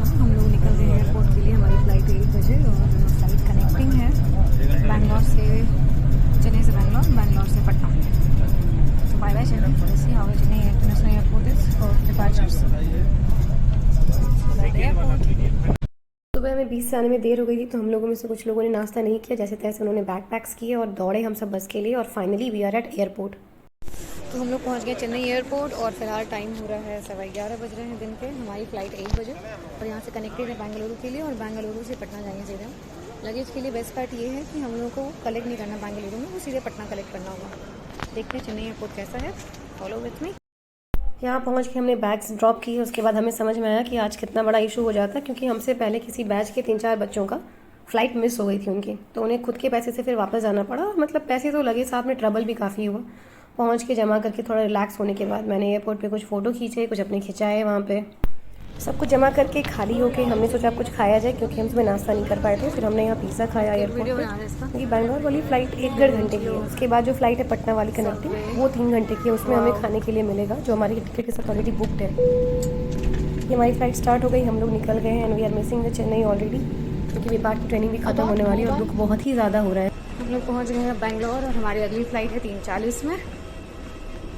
हम लोग निकल गए एयरपोर्ट के लिए। हमारी फ़्लाइट 1 बजे और फ्लाइट कनेक्टिंग है बैंगलोर से, चेन्नई से बैंगलोर, बैंगलोर से पटना। तो bye bye Chennai, see how Chennai international airport is for departures. सुबह हमें 20 से आने में देर हो गई थी, तो हम लोगों में से कुछ लोगों ने नाश्ता नहीं किया। जैसे तैसे उन्होंने बैग पैक्स किए और दौड़े हम सब बस के लिए, और finally we are at airport. तो हम लोग पहुंच गए चेन्नई एयरपोर्ट और फिलहाल टाइम हो रहा है 11:15 बज रहे हैं दिन के। हमारी फ़्लाइट 1 बजे और यहाँ से कनेक्टेड है बेंगलुरु के लिए, और बेंगलुरु से पटना जाएंगे सीधे। लगेज के लिए बेस्ट पार्ट ये है कि हम लोगों को कलेक्ट नहीं करना बेंगलुरु में, वो सीधे पटना कलेक्ट करना होगा। देखते हैं चेन्नई एयरपोर्ट कैसा है, फॉलो विथ मी। यहाँ पहुँच के हमने बैग्स ड्रॉप किए। उसके बाद हमें समझ में आया कि आज कितना बड़ा इशू हो जाता, क्योंकि हमसे पहले किसी बैच के 3-4 बच्चों का फ़्लाइट मिस हो गई थी उनकी, तो उन्हें खुद के पैसे से फिर वापस जाना पड़ा। और मतलब पैसे तो लगे, साथ में ट्रबल भी काफ़ी हुआ। पहुँच के जमा करके थोड़ा रिलैक्स होने के बाद मैंने एयरपोर्ट पे कुछ फ़ोटो खींचे, कुछ अपने खिंचाए। वहाँ पे सब कुछ जमा करके खाली होके हमने सोचा कुछ खाया जाए, क्योंकि हम सुबह नाश्ता नहीं कर पाए थे। फिर हमने यहाँ पिज़्ज़ा खाया एयरपोर्ट पे, क्योंकि बैंगलोर वाली फ़्लाइट 1-1.5 घंटे की है। उसके बाद जो फ़्लाइट है पटना वाली कनेक्टिंग, वो 3 घंटे की है। उसमें हमें खाने के लिए मिलेगा, जो हमारी टिकट के साथ ऑलरेडी बुकड है। ये हमारी फ़्लाइट स्टार्ट हो गई, हम लोग निकल गए हैं and we are missing the Chennai already, क्योंकि विपाक की ट्रेनिंग भी खत्म होने वाली है और दुख बहुत ही ज़्यादा हो रहा है। हम लोग पहुँच गए हैं बैंगलोर और हमारी अगली फ़्लाइट है 3:40 में।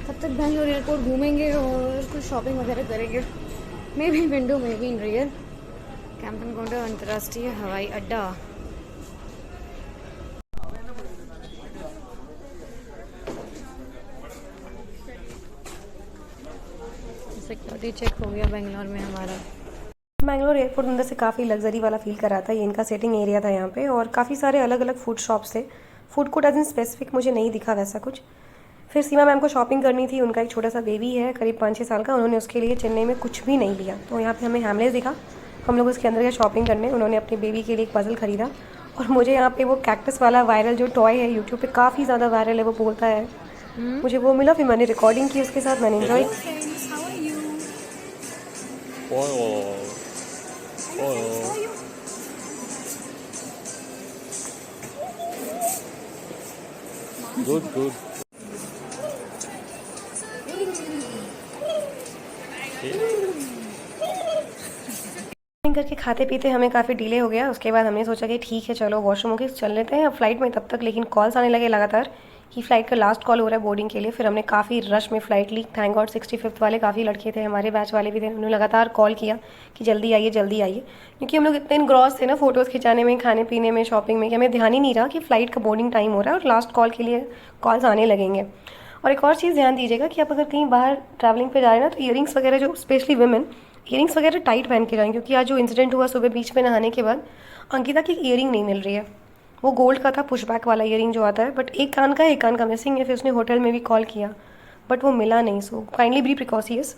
तब तक बैंगलोर एयरपोर्ट घूमेंगे और कुछ शॉपिंग वगैरह करेंगे। May be window, may be in real. Kempegowda अंतर्राष्ट्रीय हवाई अड्डा। सिक्योरिटी चेक हो गया बैंगलोर में हमारा। बैंगलोर एयरपोर्ट अंदर से काफ़ी लग्जरी वाला फील कर रहा था। ये इनका सेटिंग एरिया था यहाँ पे, और काफ़ी सारे अलग अलग फूड शॉप्स थे। Food court as in specific मुझे नहीं दिखा वैसा कुछ। फिर सीमा मैम को शॉपिंग करनी थी, उनका एक छोटा सा बेबी है करीब 5-6 साल का। उन्होंने उसके लिए चेन्नई में कुछ भी नहीं लिया, तो यहाँ पे हमें हैमलेस दिखा। हम लोग उसके अंदर गए शॉपिंग करने। उन्होंने अपने बेबी के लिए एक पजल खरीदा, और मुझे यहाँ पे वो कैक्टस वाला वायरल जो टॉय है यूट्यूब पे काफ़ी ज़्यादा वायरल है, वो बोलता है, मुझे वो मिला। फिर मैंने रिकॉर्डिंग की उसके साथ, मैंने एंजॉय। Good good. करके खाते पीते हमें काफ़ी डिले हो गया। उसके बाद हमने सोचा कि ठीक है चलो वॉशरूम होके चल लेते हैं फ़्लाइट में। तब तक लेकिन कॉल्स आने लगे लगातार कि फ़्लाइट का लास्ट कॉल हो रहा है बोर्डिंग के लिए। फिर हमने काफ़ी रश में फ़्लाइट ली। थैंक गॉड 65th वाले काफ़ी लड़के थे, हमारे बैच वाले भी थे। उन्होंने लगातार कॉल किया कि जल्दी आइए जल्दी आइए, क्योंकि हम लोग इतने इनग्रॉस थे ना फ़ोटोज़ खिंचाने में, खाने पीने में, शॉपिंग में, कि हमें ध्यान ही नहीं रहा कि फ़्लाइट का बोर्डिंग टाइम हो रहा है और लास्ट कॉल के लिए कॉल्स आने लगेंगे। और एक और चीज़ ध्यान दीजिएगा कि आप अगर कहीं बाहर ट्रैवलिंग पे जा रहे हैं ना, तो ईयरिंग्स वगैरह, जो स्पेशली वुमेन ईयरिंग्स वगैरह टाइट पहन के जाएं, क्योंकि आज जो इंसिडेंट हुआ सुबह बीच में नहाने के बाद, अंकिता की ईयरिंग नहीं मिल रही है। वो गोल्ड का था, पुशबैक वाला ईयरिंग जो आता है, बट एक कान का मिसिंग है। फिर उसने होटल में भी कॉल किया बट वो मिला नहीं। So kindly be precocious.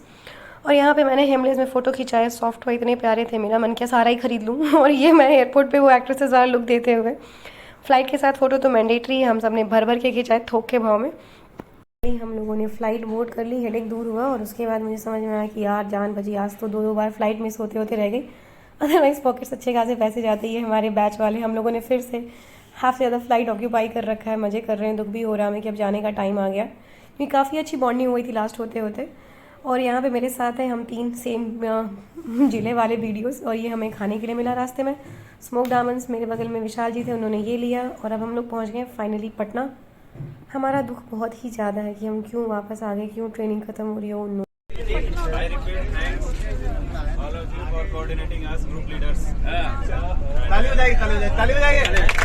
और यहाँ पे मैंने हेमलेस में फ़ोटो खिंचाए, सॉफ्ट टॉय इतने प्यारे थे, मेरा मन किया सारा ही खरीद लूँ। और ये मैं एयरपोर्ट पे वो एक्ट्रेसेस वाला लुक देते हुए। फ़्लाइट के साथ फ़ोटो तो मैंडेटरी है, हम सब ने भर भर के खिंचाए थोक के भाव में। हम लोगों ने फ़्लाइट बोर्ड कर ली, हेडेक दूर हुआ। और उसके बाद मुझे समझ में आया कि यार जान बची, आज तो 2 बार फ़्लाइट मिस होते होते रह गई। अदरवाइज़ पॉकेट्स अच्छे खासे पैसे जाते ही है हमारे बैच वाले। हम लोगों ने फिर से हाफ से ज़्यादा फ़्लाइट ऑक्यूपाई कर रखा है, मज़े कर रहे हैं। दुख भी हो रहा है हमें कि अब जाने का टाइम आ गया, क्योंकि काफ़ी अच्छी बॉन्डिंग हुई थी लास्ट होते होते। और यहाँ पे मेरे साथ हैं हम 3 सेम जिले वाले वीडियोस, और ये हमें खाने के लिए मिला रास्ते में। स्मोक्ड आमंड्स, मेरे बगल में विशाल जी थे, उन्होंने ये लिया। और अब हम लोग पहुँच गए फाइनली पटना। हमारा दुख बहुत ही ज़्यादा है कि हम क्यों वापस आ गए, क्यों ट्रेनिंग खत्म हो रही है उन। ताली बजाइए, ताली बजाइए, ताली बजाइए।